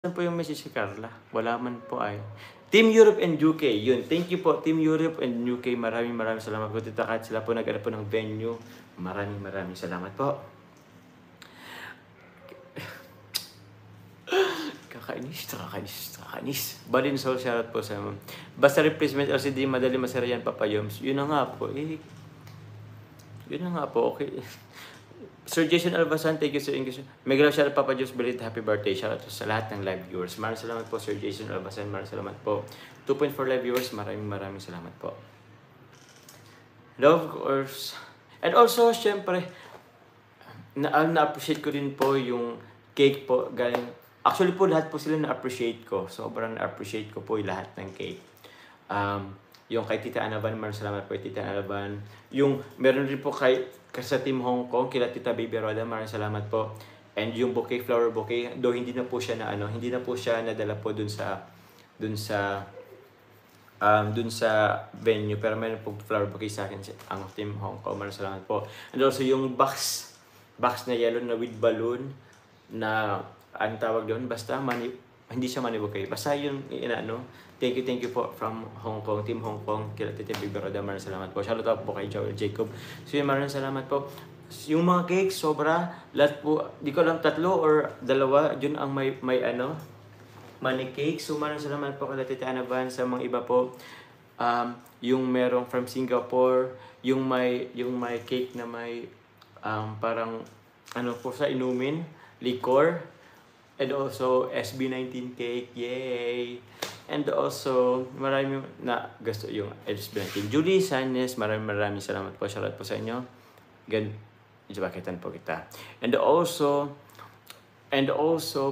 Saan po yung message si Carla? Wala man po ay. Team Europe and UK, yun. Thank you po, Team Europe and UK. Maraming salamat po, Tita Kat. Sila po nag-alap po ng venue. Maraming salamat po. Kakainis. Balin Soul, shoutout po sa mga. Basta replacement LCD, madali masira yan, Papa Yoms. Yun na nga po, Yun na nga po, okay. Sir Jason Albasan, thank you Sir English. Mega love shoutout Papa Diyos Belit, happy birthday. Shoutout sa lahat ng live viewers. Maraming salamat po Sir Jason Albasan, maraming salamat po. 2.4 live viewers, maraming salamat po. Love course. And also, syempre, na-appreciate ko din po yung cake po galing. Actually po, lahat po sila na-appreciate ko. Sobrang na-appreciate ko po yung lahat ng cake. Yung kay Tita Anaban, maraming salamat po kay Tita Anaban. Yung meron rin po kay sa Team Hong Kong, kila Tita Baby Roda, maraming salamat po. And yung bouquet, flower bouquet, though hindi na po siya hindi na po siya nadala po dun sa venue, pero meron po flower bouquet sa akin ang Team Hong Kong, maraming salamat po. And also yung box na yellow na with balloon na ang tawag doon, basta hindi siya money bouquet. Basta yung thank you po from Hong Kong, Team Hong Kong, kila Tita Baby Roda, maraming salamat po. Shoutout po kay Joel Jacob. So yun, maraming salamat po. Yung mga cake, sobra, lahat po, di ko alam, 3 or 2, yun ang may money cake. So maraming salamat po kay Tita Anaban. Sa mga iba po, yung merong from Singapore, yung may cake na may parang po sa inumin, liquor. And also, SB19 cake, yay! And also, marami na gusto yung SB19. Julie Sanes, maraming salamat po. Shoutout po sa inyo. Jabakitan po kita. And also,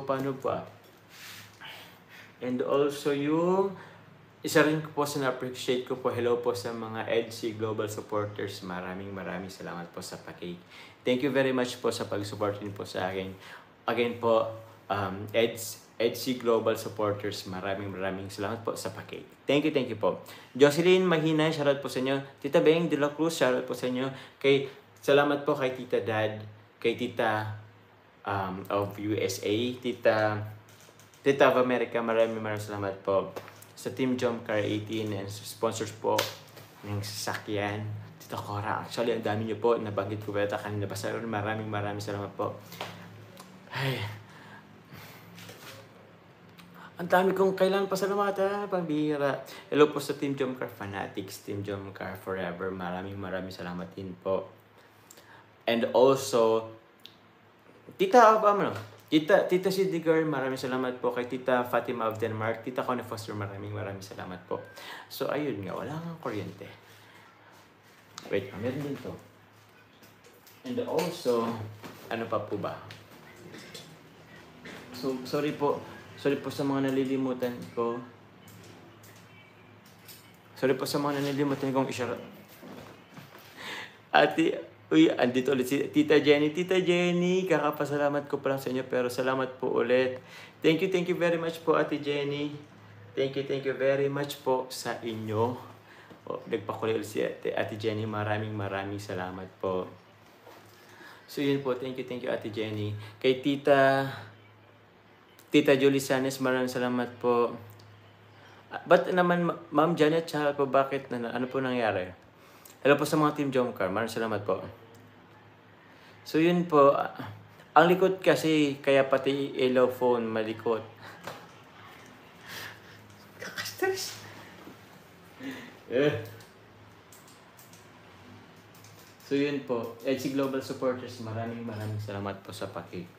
paano ba? And also yung, isa rin po sa na-appreciate ko po, hello po sa mga EDC Global supporters. Maraming salamat po sa pa-cake. Thank you very much po sa pag-support din po sa akin. Again po, EDC Global supporters, maraming salamat po sa pa-cake. Thank you po. Jocelyn Mahina, shoutout po sa inyo. Tita Beng de la Cruz, shoutout po sa inyo. Salamat po kay Tita Dad, kay Tita of USA, Tita of America, maraming salamat po. Sa Team Jumcar 18 and sponsors po ng sasakyan. Tita Cora, actually ang dami niyo po, nabanggit ko ba ito kanina, basta maraming salamat po. Ay, ang dami kong kailangan pasalamatan, pambihira. Hello po sa Team Jumcar Fanatics, Team Jumcar Forever. Maraming salamat din po. And also, Tita Sidigar, maraming salamat po. Kay Tita Fatima of Denmark, Tita Connie Foster, maraming salamat po. So, ayun nga, wala kang kuryente. Wait, meron din to. And also, ano pa po ba? So, sorry po sa mga nalilimutan ko. Sorry po sa mga nalilimutan kong i-share. Andito ulit si Tita Jenny. Tita Jenny, kakapasalamat ko pa lang sa inyo, pero salamat po ulit. Thank you very much po, Ate Jenny. Thank you very much po sa inyo. Nagpakulay ulit si Ate Jenny. Maraming salamat po. So yun po, thank you Ate Jenny. Kay Tita Julie Sanes, maraming salamat po. Ba't naman, Ma'am Janet, tsaka po, bakit ano po nangyari? Hello po sa mga Team Jomcar, maraming salamat po. So yun po, ang likod kasi, kaya pati ilaw phone malikot. Kakastress. So yun po, EDC Global supporters, maraming salamat po sa pakik.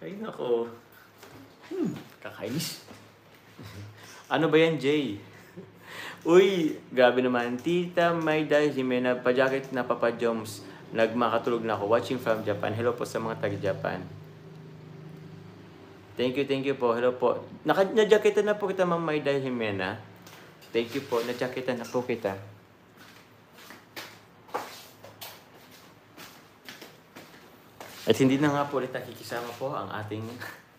Ay nako. Kakainis. Ano ba yan, Jay? Uy, grabe naman. Tita Mayda Jimena, pa-jacket na Papa Joms. Nagmakatulog na ako. Watching from Japan. Hello po sa mga taga-Japan. Thank you po. Hello po. Na-jacketan na po kita, Ma'am Mayda Jimena. Thank you po. Na-jacketan na po kita. At hindi na nga po ulit nakikisama po ang ating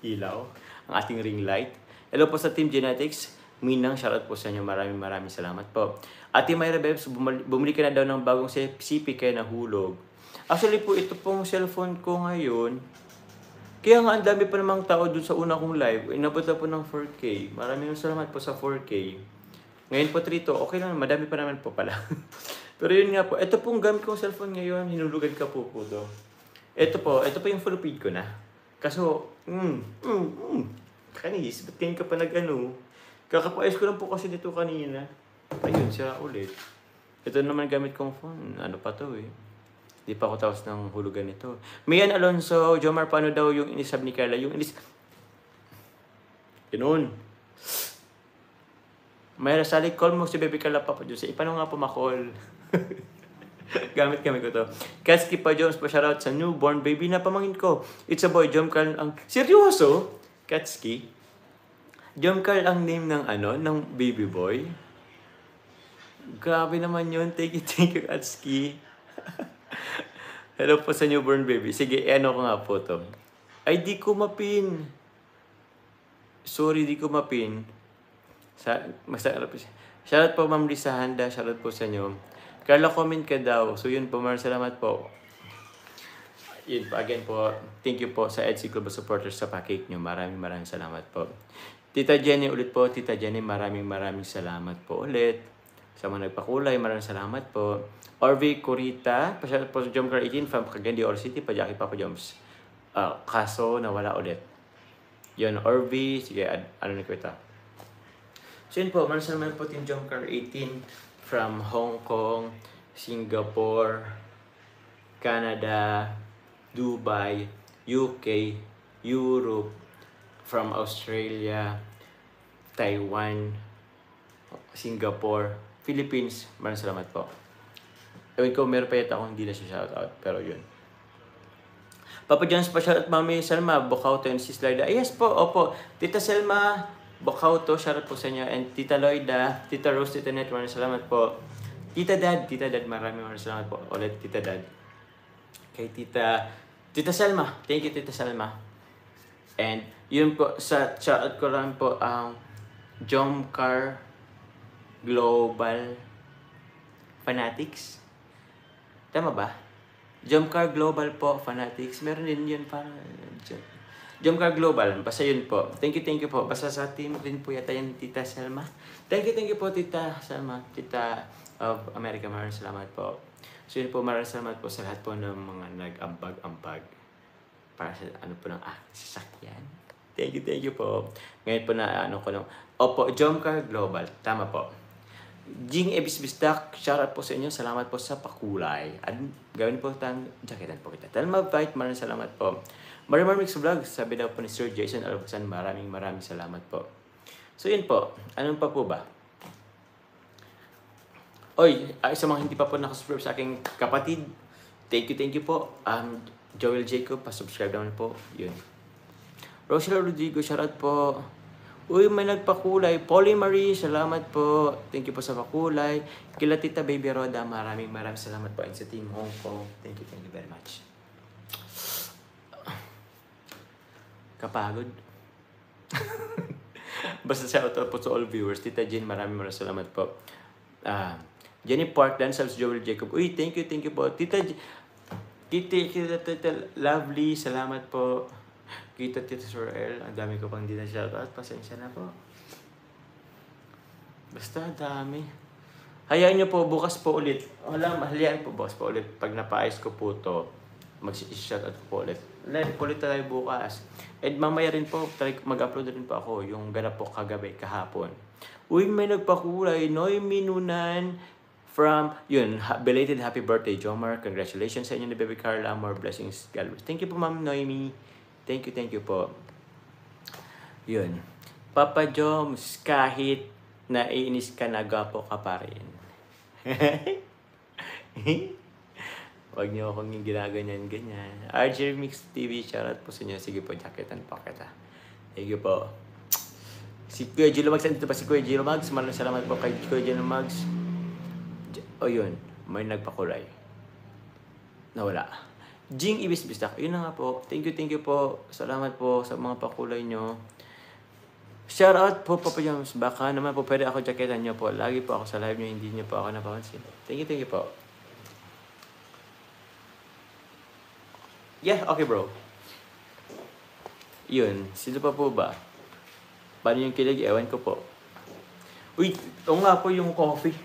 ilaw, ang ating ring light. Hello po sa Team Genetics. Minang, shoutout po sa inyo. Maraming salamat po. Ate Myra Bebs, bumili ka na daw ng bagong CP kaya nahulog. Actually po, ito pong cellphone ko ngayon, Kaya nga, ang dami pa namang tao dun sa una kong live. Inabot na po ng 4K. Maraming salamat po sa 4K. Ngayon po, Trito, okay lang. Madami pa naman po pala. Pero yun nga po. Ito pong gamit kong cellphone ngayon. Hinulugan ka po to. Ito po yung full feed ko na. Kaso, kanis, ba't ganyan ka pa nag-ano? Kakapayos ko lang po kasi dito kanina. Ayun, sira ulit. Ito naman gamit kong phone. Ano pa to eh. Di pa ako tapos ng hulugan nito. Mian Alonso, Jomar, paano daw yung inisab ni Carla? Yung Ganoon. Mayra Sally, call mo si Baby Carla pa po dyan. Paano nga po ma-call? Gamit kami ko to. Katski pa Jones, pa shoutout sa newborn baby na pamangkin ko. It's a boy, Jom Carl ang... Seryoso? Katski? Jom Carl ang name ng ng baby boy? Grabe naman yun. Thank you, Katski. Hello po sa newborn baby. Sige, ano ko nga po to. Ay, di ko mapin. Sorry, di ko mapin. Shoutout po, Ma'am Lisa Handa. Shoutout po sa inyo. Carla, comment ka daw. So yun po, maraming salamat po. Yun po, again po, thank you po sa EDC Global Supporters sa package nyo. Maraming salamat po. Tita Jenny ulit po. Tita Jenny, maraming salamat po ulit. Sa mga nagpakulay, maraming salamat po. Orvi Corita, pasyal po sa Jomcar 18 from Cagayan de Oro City, Pajaki Papa Joms. Kaso, nawala ulit. Yun, Orvi, sige, ano na kita. So yun po, maraming salamat po Team Jomcar 18 from Hong Kong, Singapore, Canada, Dubai, UK, Europe, from Australia, Taiwan, Singapore, Philippines. Maraming salamat po. Ewan ko, meron pa yata akong hindi na siya shoutout, pero yun. Papa John's pa shoutout Mami Selma, Bocauto and Sis Loida. Yes po, opo. Tita Selma, Bocauto, shoutout po sa inyo. And Tita Loida, Tita Rose, Tita Net, maraming salamat po. Tita Dad, maraming salamat po. Ulit, Tita Dad. Kay Tita Selma. Thank you, Tita Selma. And yun po, sa shoutout ko lang po ang Jomcar Global Fanatics. Tama ba? Jomcar Global po, Fanatics. Meron din yun parang... Jomcar Global. Basta yun po. Thank you po. Basta sa team rin po yata yan, Tita Selma. Thank you po, Tita Selma. Tita of America. Maraming salamat po. So yun po, maraming salamat po sa lahat po ng mga nag-ambag-ambag para sa ng sasakyan. Thank you po. Ngayon po na ko lang. Opo, Jomcar Global. Tama po. Jing Ebisbistak, shoutout po sa inyo. Salamat po sa pakulay. At gawin po tang jacketan po kita. Talma Bite, maraming salamat po. Marimar Mix Vlog, sabi daw po ni Sir Jason Albasan, maraming salamat po. So yun po, anong pa po ba? Oy, sa mga hindi pa po nakasubscribe sa aking kapatid, thank you po. Joel Jacob, pa-subscribe naman po. Yun. Rochelle Rodrigo, shoutout po. Uy, may nagpakulay. Polly Marie, salamat po. Thank you po sa pakulay. Kila Tita Baby Roda, maraming salamat po. And sa Team Hong Kong, thank you very much. Kapagod. Basta shoutout po sa all viewers. Tita Jean, maraming salamat po. Jenny Portland, Salves Joel Jacob. Uy, thank you po. Tita Lovely, salamat po. Tita Sorel, ang dami ko pang di na shoutout. Pasensya na po. Basta dami. Hayaan nyo po, bukas po ulit. Hayaan po bukas po ulit. Pag napaayos ko po to, mag-shoutout ko po ulit. Live po ulit tayo bukas. And mamaya rin po, mag-upload rin po ako yung ganap po kagabi, kahapon. Uy, may nagpakulay. Noemi Nunan from, belated happy birthday, Jomar. Congratulations sa inyo ni Baby Carla. More blessings, God. Thank you po, Ma'am Noemi. Thank you po. Yun. Papa Joms, kahit naiinis ka na, gapo ka pa rin. Huwag niyo akong ginaganyan-ganyan. RJ Mix TV, shoutout po sa inyo. Sige po, jacketan po kita. Thank you po. Si Kuya Gilo Mags, dito pa si Kuya Gilo Mags. Maraming salamat po kay Kuya Gilo Mags. Yun, may nagpakulay. Nawala. Jing Ibisbistak, yun na nga po. Thank you po. Salamat po sa mga pakulay nyo. Shoutout po, Papa Joms. Baka naman po pwede ako jacketan nyo po. Lagi po ako sa live nyo, hindi nyo po ako napapansin. Thank you po. Yeah, okay bro. Yun, sino pa po ba? Paano yung kilig? Ewan ko po. Uy, ito nga po yung coffee.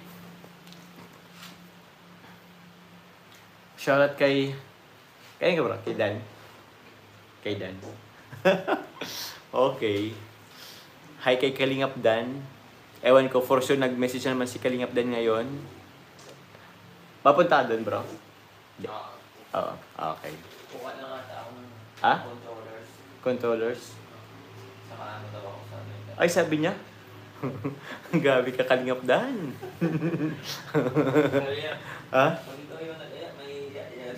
Shoutout kay... Kaya nga ba? Kay Dan. Kay Dan. Okay. Hi kay Kalingap Dan. Ewan ko, for sure nag-message na naman si Kalingap Dan ngayon. Papunta doon, bro? Oo. Okay. Kuha na nga akong controllers. Controllers? Saka ano daw ako sa amin. Ay, sabi niya? Gabi ka, Kalingap Dan. Sabi niya, Ha? pag ito yung nag-aya, may iya-iya.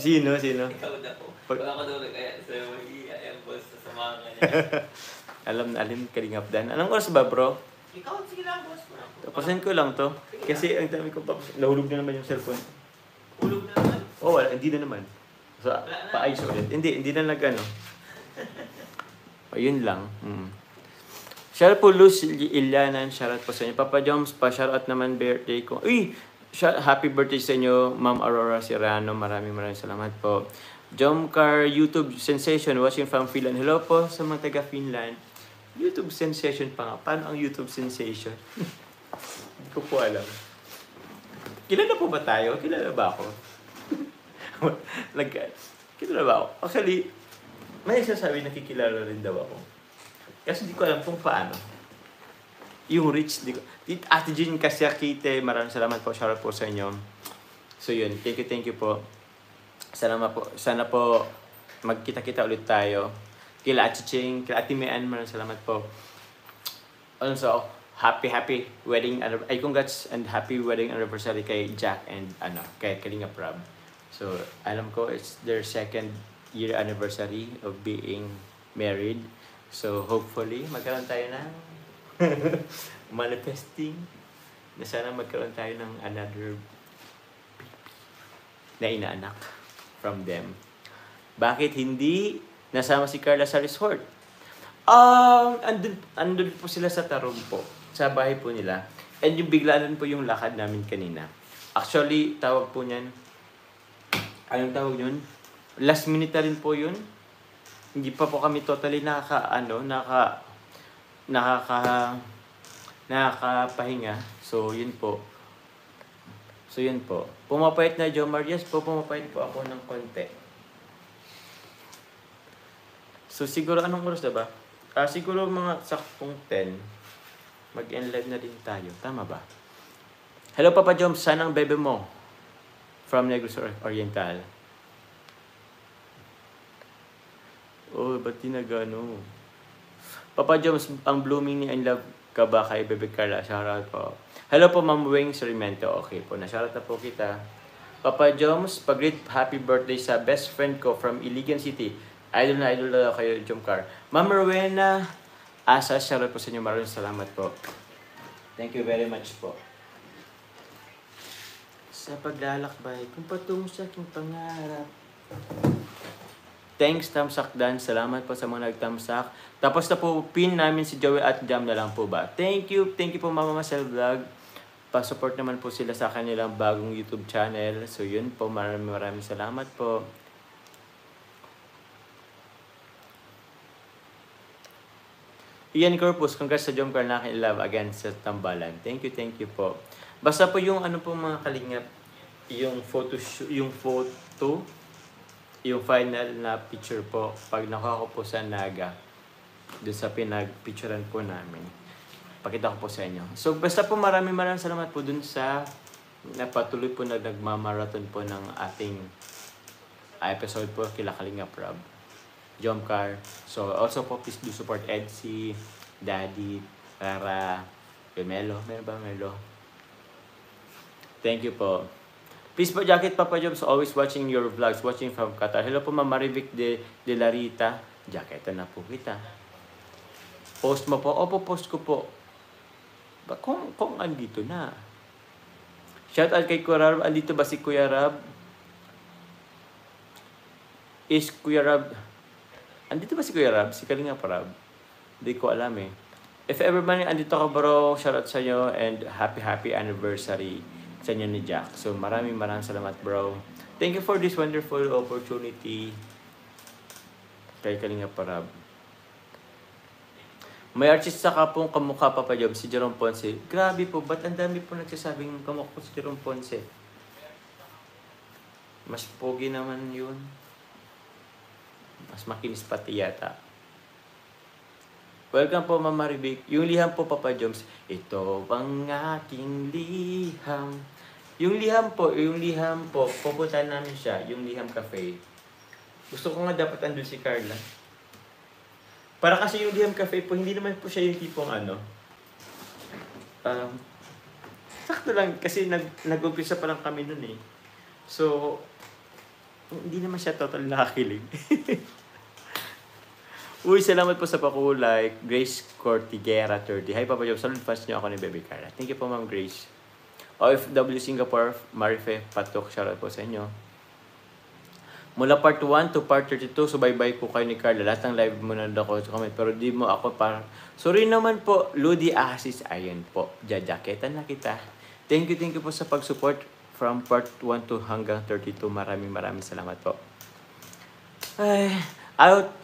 Sino? Ikaw na po. Wala ka daw nag-aya, so may iya-iya boss sa samahan niya. Alam na alim, Kalingap Dan. Anong oras ba, bro? Ikaw, sige lang boss. Tapusin ko lang to. Kasi ang dami ko pa. Nahulog na naman yung cellphone. Ulog na naman. Oh, wala. Hindi na naman. So, paayos ulit. Hindi na nag-ano. O, yun lang. Shoutout po Luz Ilianan. Shoutout po sa inyo. Papa Joms, pa-shoutout naman birthday ko. Uy! Happy birthday sa inyo, Ma'am Aurora Serrano. Maraming salamat po. Jomcar YouTube Sensation watching from Finland. Hello po sa mga taga Finland. YouTube Sensation pa nga. Paano ang YouTube Sensation? Hindi ko po alam. Kilala po ba tayo? Kilala ba ako? Kilala ba ako? Actually, may sasabi na kikilala rin daw ako. Kasi hindi ko alam kung paano. Yung reach, di ko. Ate Jean Kasyakite, maraming salamat po. Shoutout po sa inyo. So yun, thank you po. Sana po magkita-kita ulit tayo. Kila Ate Ching, kila Ate Mian, maraming salamat po. Also, happy wedding anniversary. Congrats and happy wedding anniversary kay Jack and kay Kalingap Rob. So, alam ko it's their 2nd year anniversary of being married. So, hopefully, magkaroon tayo ng manifesting na sana magkaroon tayo ng another na inaanak from them. Bakit hindi nasama si Carla sa resort? Andun po sila sa Tarong po, sa bahay po nila. And yung biglaan po yung lakad namin kanina. Actually, tawag po niyan, anong tawag yun? Last minute na rin po yun. Hindi pa po kami totally nakakapahinga. So, yun po. Pumapayat na Jomar. Yes po, pumapayat po ako ng konti. So, siguro anong oras na ba? Siguro mga saktong 10. Mag-end live na din tayo. Tama ba? Hello, Papa Jom. Saan ang bebe mo? From Negros Oriental. Oh, ba't di nagano? Papa Joms, ang blooming ni I love ka ba kay Bebe Carla? Shoutout po. Hello po, Ma'am Wing Sorimento. Okay po, na-shoutout na po kita. Papa Joms, pag-greet happy birthday sa best friend ko from Iligan City. Idol na kayo, Jomcar. Ma'am Rowena Asa, shoutout po sa inyo. Maraming salamat po. Thank you very much po. Sa paglalakbay, kung patungo sa aking pangarap. Thanks, Tamsak Dan. Salamat po sa mga nagtamsak. Tapos na po, pin namin si Joey at Jam na lang po ba. Thank you po Mama Marcel Vlog. Pa-support naman po sila sa kanilang bagong YouTube channel. So yun po, maraming salamat po. Ian Corpus, congrats sa Jomcar na love again sa Tambalan. Thank you po. Basta po yung mga kalingap, yung yung final na picture po, pag nakuha ko po sa Naga, doon sa pinag-picturean po namin, pakita ko po sa inyo. So, basta po maraming salamat po doon sa napatuloy po na nagmamarathon po ng ating episode po kila Kalingap Rob, Jomcar. So, also po, please do support Edsy, Daddy, Rara, Melo. Meron ba Melo? Thank you po. Please po, Jacket Papa Jobs, always watching your vlogs, watching from Qatar. Hello po, Ma'am Marivic de la Rita. Jacket na po kita. Post mo po? Opo, post ko po. Kung andito na. Shout out kay Kuya Rab. Andito ba si Kuya Rab? Is Kuya Rab? Andito ba si Kuya Rab? Si Kalingap Rab? Hindi ko alam eh. If ever man andito ka bro, shout out sa inyo and happy anniversary sa inyo ni Jack. So maraming salamat bro. Thank you for this wonderful opportunity kay Kalingap Rab. May artista ka pong kamukha Papa Job, si Jerome Ponce. Grabe po, ba't ang dami po nagsasabing kamukha si Jerome Ponce? Mas pogi naman yun. Mas makinis pati yata. Welcome po, Mama Ribik. Yung liham po, Papa Joms. Ito ang aking liham. Yung liham po, pupuntahan namin siya. Yung liham cafe. Gusto ko nga dapat andun si Carla. Para kasi yung liham cafe po, hindi naman po siya yung tipong sakto lang kasi nag-umpisa pa lang kami nun eh. So, hindi naman siya total nakakilig. Uy, salamat po sa pakulay. Grace Cortigera 30. Hi, Papa Job. Salud fans niyo ako ni Baby Carla. Thank you po, Ma'am Grace. OFW Singapore, Marife Patok. Shoutout po sa inyo. Mula part 1 to part 32, subaybay po kayo ni Carla. Lahat ng live mo na ako sa comment. Pero di mo ako para... Sorry naman po, Ludi Asis. Ayun po. Jajaketan na kita. Thank you po sa pag-support from part 1 to hanggang 32. Maraming salamat po. Ay,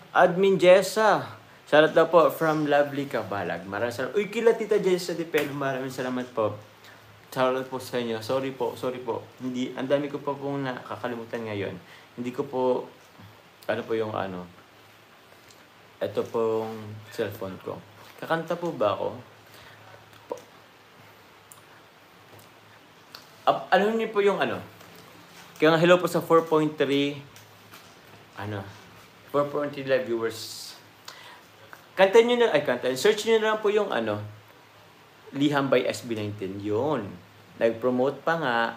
Admin Jessa. Shoutout daw po from Lovely Kabalag. Maraming salamat. Uy, kila Tita Jessa de Pedro. Maraming salamat po. Shoutout po sa inyo. Sorry po. Hindi, ang dami ko pa pong nakakalimutan ngayon. Hindi ko po, ito pong cellphone ko. Kakanta po ba ako? Ano niyo po yung Kaya nga hello po sa 4.3, 4.3 live viewers. Search nyo na lang po yung Liham by SB19. Yun. Nag-promote pa nga.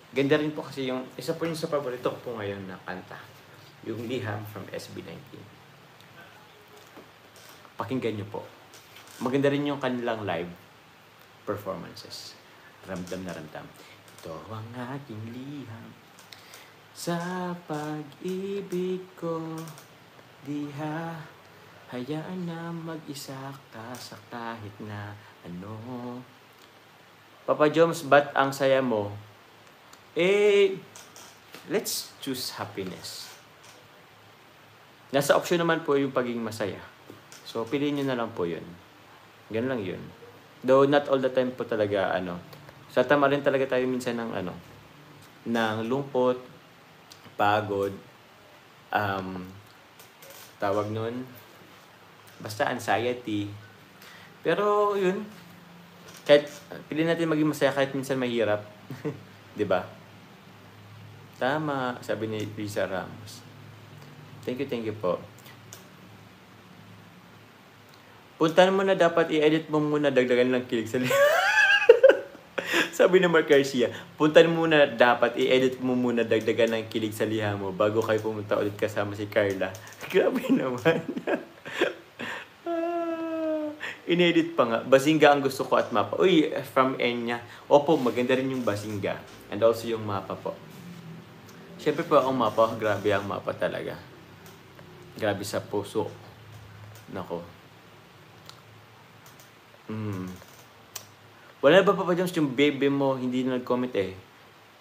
Ganda rin po kasi yung, isa po yung sa paborito ko po ngayon na kanta. Yung Liham from SB19. Pakinggan nyo po. Maganda rin yung kanilang live performances. Ramdam na ramdam. Ito ang aking liham. Sa pag-ibig ko, diha, hayaan na mag-isa ka sa kahit na ano. Papa Joms, ba't ang saya mo? Let's choose happiness. Nasa option naman po yung pagiging masaya. So, piliin nyo na lang po yun. Ganun lang yun. Though not all the time po talaga, sa tama rin talaga tayo minsan ng, ng lungkot, pagod, tawag nun, basta anxiety. Pero, yun, kahit, piliin natin maging masaya kahit minsan mahirap. 'Di ba? Tama, sabi ni Risa Ramos. Thank you po. Puntahan mo na dapat i-edit mo muna, dagdagan lang kilig sa Sabi ni Mark Garcia, puntahan mo na dapat i-edit mo muna, dagdagan ng kilig sa liha mo bago kayo pumunta ulit kasama si Carla. Grabe naman. In-edit pa nga. Basinga ang gusto ko at mapa. Uy, from Enya. Opo, maganda rin yung Basinga. And also yung mapa po. Siyempre po ang mapa, grabe ang mapa talaga. Grabe sa puso. Nako. Wala ba Papa Jones yung baby mo hindi na nag-comment eh?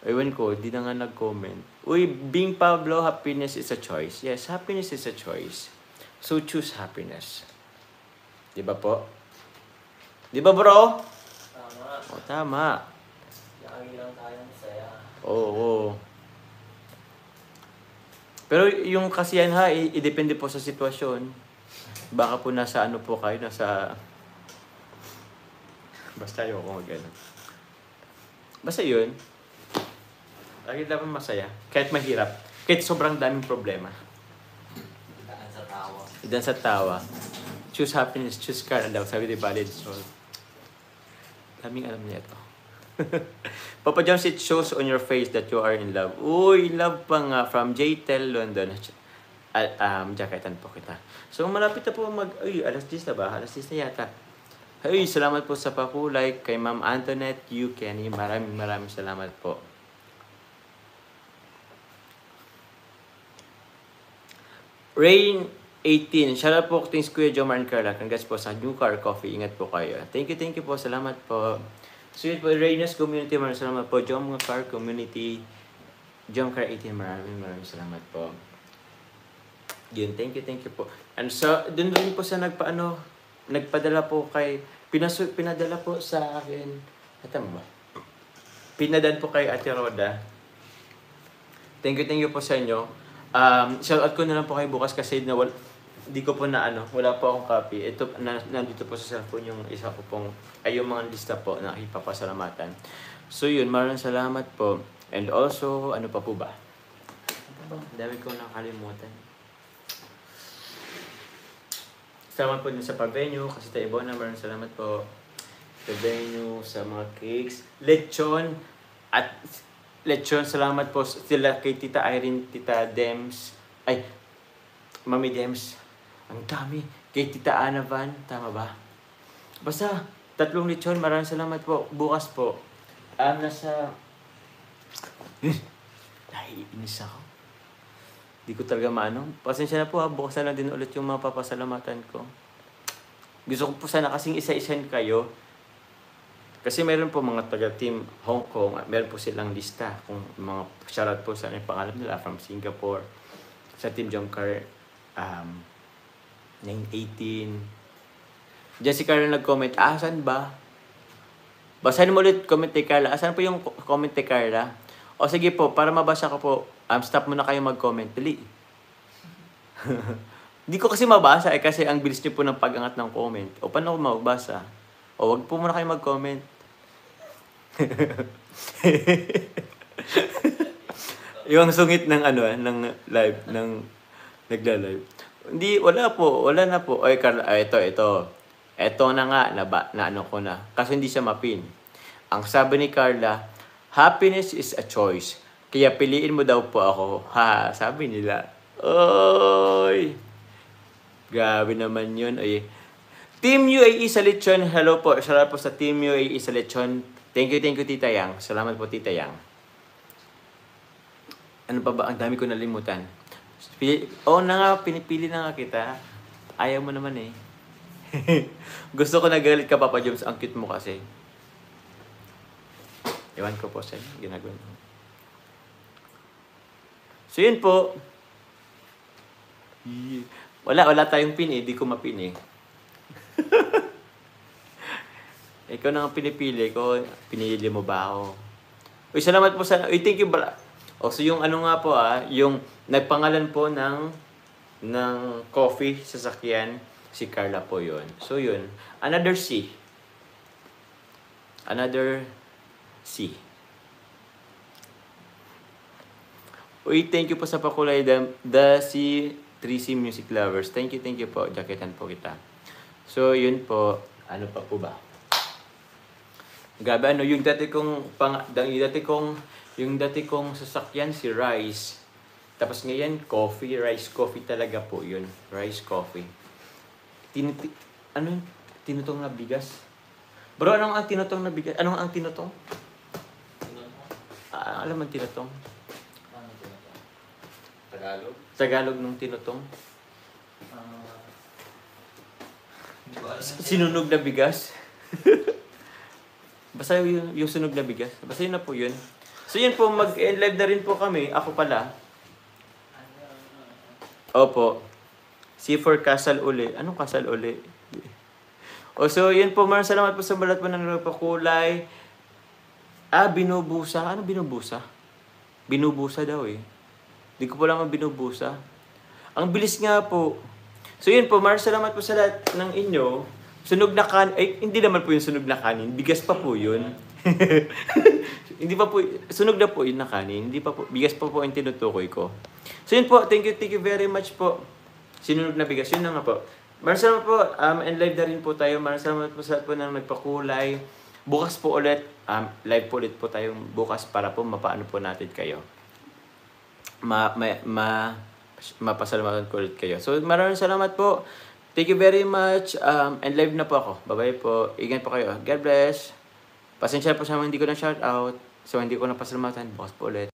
Ewan ko, hindi na nga nag-comment. Uy, Bing Pablo, happiness is a choice. Yes, happiness is a choice. So choose happiness. Diba po? Diba bro? Tama. O, tama. Lagi lang tayo masaya. Oo. Pero yung kasiyan ha, i-depende po sa sitwasyon. Baka po nasa ano po kayo, nasa... Basta yun kung mag-ano. Basta yun. Lagi dapat masaya. Kahit mahirap. Kahit sobrang daming problema. Daan sa tawa. Idan sa tawa. Choose happiness, choose Carla daw. Sabi ni Valid Soul. Daming alam niya ito. Papa Jones, it shows on your face that you are in love. Uy, love pa nga. From JTEL London. Jacketan po kita. So, malapit na po Uy, alas 10 na ba? Alas 10 na yata. Uy, salamat po sa pakulay. Kay Ma'am Antoinette, you, Kenny. Maraming salamat po. Rain 18. Shoutout po thanks Kuya Jomar and Carla. Congrats po sa New Car Coffee. Ingat po kayo. Thank you po. Salamat po. Sweet po, Reynes Community. Maraming salamat po. Car Community. Car 18. Maraming salamat po. Yun, thank you po. And so, dun rin po sa nagpaano, nagpadala po kay, pinadala po sa akin, ito mo ba? Pinadan po kay Ate Roda. Thank you po sa inyo. Shoutout ko na lang po kayo bukas kasi di ko po na wala po akong copy. Ito, nandito po sa cellphone yung isa ko pong, ay yung mga lista po na ipapasalamatan. So yun, maraming salamat po. And also, ano pa po ba? Dami ko nakalimutan. Salamat po din sa pa-venue, kasi tayo Ibona, maraming salamat po. Sa-venue, sa mga cakes, lechon, salamat po sila kay Tita Irene, Tita Dems, Mami Dems, ang dami, kay Tita Ana Van, tama ba? Basta, 3 lechon, maraming salamat po, bukas po, nasa, naiinis ako. Di ko talaga pasensya na po bukas na lang din ulit yung mga papasalamatan ko. Gusto ko po sana kasing isa-isahin kayo. Kasi meron po mga taga-team Hong Kong, meron po silang lista kung mga shoutout po sa pangalan nila from Singapore. Sa Team Jomcar, 918. Diyan si Carla nag-comment, saan ba? Basahin mo ulit comment ni Carla. Asan po yung comment ni Carla? O sige po, para mabasa ko po, stop muna kayo mag-comment. Dali. Hindi ko kasi mabasa kasi ang bilis niyo po ng pag-angat ng comment. O paano ko magbasa? O wag po muna kayo mag-comment. Yung sungit ng ng live, ng nagla-live. Wala na po. Oy, Carla, ito. Ito na nga, na ko na. Kasi hindi siya mapin. Ang sabi ni Carla, happiness is a choice. Kaya piliin mo daw po ako. Sabi nila. Oy! Grabe naman yun. Oy. Team UAE sa lechon. Hello po. Salamat po sa Team UAE sa lechon. Thank you, Tita Yang. Salamat po, Tita Yang. Ano pa ba? Ang dami ko nalimutan. Pinipili na nga kita. Ayaw mo naman eh. Gusto ko nagalit ka, Papa Joms. Ang cute mo kasi. Iwan ko po sa ginagawa mo. So yun po. Wala tayong pin eh. Di ko mapin eh. Ikaw na ang pinipili ko. Pinili mo ba ako? Uy, salamat po sa... Uy, thank you ba? So yung nga po yung nagpangalan po ng coffee sa sakyan, si Carla po yun. So yun. Another C. Uy, thank you po sa pakulay. The C3C Music Lovers. Thank you po. Jacketan po kita. So yun po. Ano pa po ba? Grabe, yung dati kong sasakyan si Rice. Tapos ngayon, Rice Coffee talaga po yun. Rice Coffee. Tinutong na bigas? Bro, anong ang tinutong na bigas? Anong ang tinutong? Alam mo tinutong? Tagalog nung tinutong? Sinunog na bigas? Basta yung sunog na bigas. Basta yun na po yun. So yun po, mag-live na rin po kami. Ako pala. Opo. C4 kasal uli. Anong kasal uli? So yun po, maraming salamat po sa balat po ng nagpakulay. Binubusa. Ano binubusa? Binubusa daw eh. Di ko pa lang binubusa. Ang bilis nga po. So yun po, maraming salamat po sa lahat ng inyo. Sunog na kanin. Hindi naman po yung sunog na kanin. Bigas pa po yun. Hindi pa po. Sunog na po yun na kanin. Hindi pa po. Bigas pa po yung tinutukoy ko. So yun po. Thank you very much po. Sinunog na bigas. Yun na nga po. Maraming salamat po. And live na rin po tayo. Maraming salamat po sa lahat po ng nagpakulay. Bukas po ulit. Live po ulit po tayo bukas para po mapaano po natin kayo. Mapasalamatan ko ulit kayo. So maraming salamat po. Thank you very much. And live na po ako. Bye-bye po. Ingat po kayo. God bless. Pasensya po sa mga hindi ko na shout out. So hindi ko na pasalamatan. Bukas po ulit.